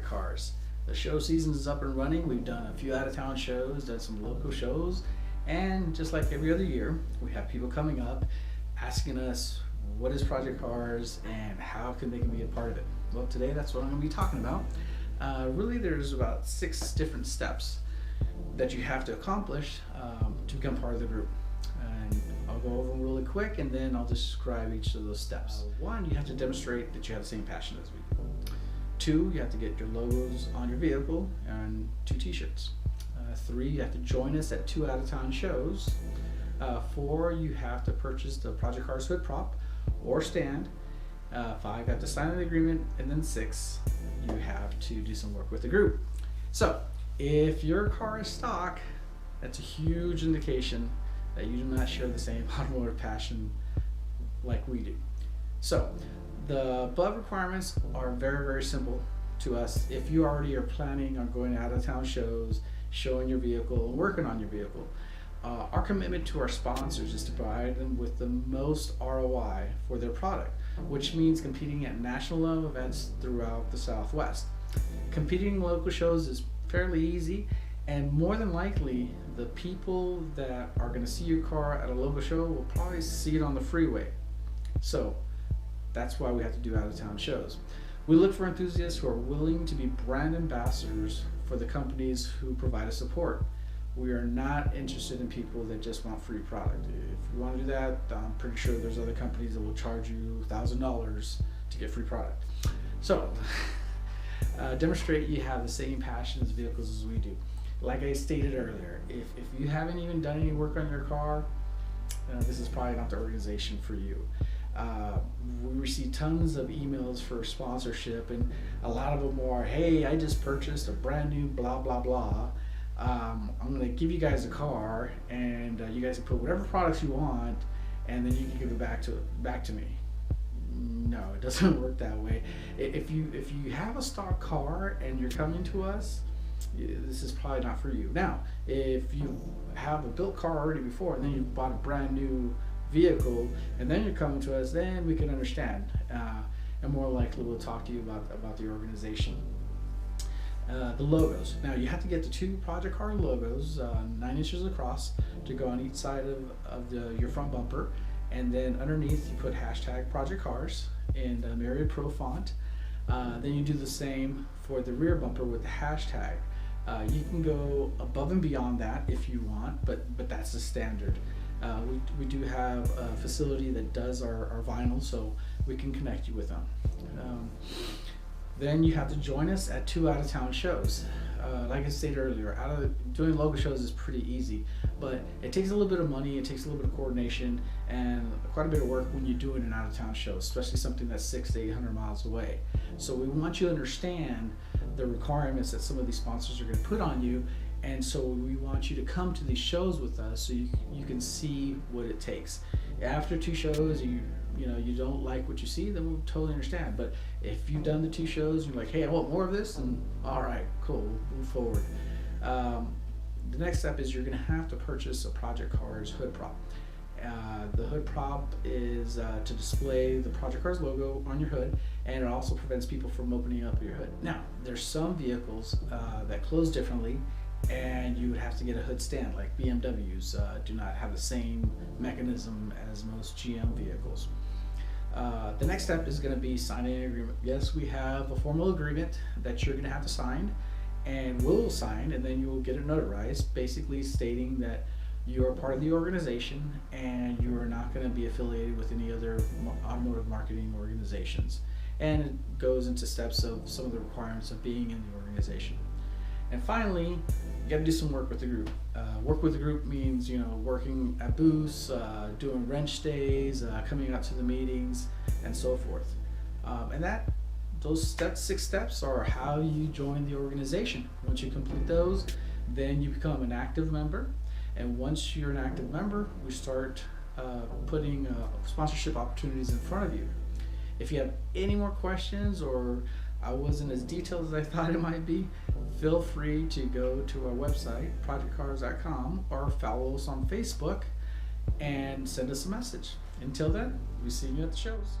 Cars. The show season is up and running. We've done a few out-of-town shows, done some local shows, and just like every other year, we have people coming up asking us what is Project Cars and how can they be a part of it. Well, today that's what I'm going to be talking about. Really, there's about 6 different steps that you have to accomplish to become part of the group. And I'll go over them really quick, and then I'll describe each of those steps. 1, you have to demonstrate that you have the same passion as we do. 2, you have to get your logos on your vehicle and 2 t-shirts. 3, you have to join us at 2 out-of-town shows. 4, you have to purchase the Project Cars hood prop or stand. 5, you have to sign an agreement, and then 6, you have to do some work with the group. So, if your car is stock, that's a huge indication that you do not share the same automotive passion like we do. So, the above requirements are very, very simple to us. If you already are planning on going out of town shows, showing your vehicle, and working on your vehicle, our commitment to our sponsors is to provide them with the most ROI for their product, which means competing at national level events throughout the Southwest. Competing in local shows is fairly easy, and more than likely, the people that are going to see your car at a local show will probably see it on the freeway. So that's why we have to do out-of-town shows. We look for enthusiasts who are willing to be brand ambassadors for the companies who provide us support. We are not interested in people that just want free product. If you want to do that, I'm pretty sure there's other companies that will charge you $1,000 to get free product. So, demonstrate you have the same passion as vehicles as we do. Like I stated earlier, if you haven't even done any work on your car, this is probably not the organization for you. We receive tons of emails for sponsorship, and a lot of them are, hey, I just purchased a brand new blah blah blah. I'm going to give you guys a car, and you guys can put whatever products you want, and then you can give it back to me. No, it doesn't work that way. If you have a stock car and you're coming to us, this is probably not for you. Now, if you have a built car already before, and then you bought a brand new vehicle, and then you're coming to us, then we can understand, and more likely we'll talk to you about the organization. The logos. Now you have to get the 2 Project Car logos, 9 inches across, to go on each side of your front bumper, and then underneath you put hashtag Project Cars in Myriad Pro font. Then you do the same for the rear bumper with the hashtag. You can go above and beyond that if you want, but that's the standard. We do have a facility that does our vinyl, so we can connect you with them. Then you have to join us at 2 out-of-town shows. Like I stated earlier, doing logo shows is pretty easy, but it takes a little bit of money, it takes a little bit of coordination, and quite a bit of work when you're doing an out-of-town show, especially something that's 600 to 800 miles away. So we want you to understand the requirements that some of these sponsors are going to put on you, and so we want you to come to these shows with us so you can see what it takes. After 2 shows, you don't like what you see, then we'll totally understand. But if you've done the 2 shows and you're like, hey, I want more of this, and all right, cool, we'll move forward. The next step is you're going to have to purchase a Project Cars hood prop. The hood prop is to display the Project Cars logo on your hood, and it also prevents people from opening up your hood. Now, there's some vehicles that close differently, and you would have to get a hood stand, like BMWs do not have the same mechanism as most GM vehicles. The next step is going to be signing an agreement. Yes, we have a formal agreement that you're going to have to sign, and we'll sign, and then you will get it notarized, basically stating that you are part of the organization and you are not going to be affiliated with any other automotive marketing organizations. And it goes into steps of some of the requirements of being in the organization. And finally, you got to do some work with the group. Work with the group means, working at booths, doing wrench days, coming out to the meetings, and so forth. And those 6 steps are how you join the organization. Once you complete those, then you become an active member. And once you're an active member, we start putting sponsorship opportunities in front of you. If you have any more questions, or I wasn't as detailed as I thought it might be, feel free to go to our website, projectcars.com, or follow us on Facebook and send us a message. Until then, we'll see you at the shows.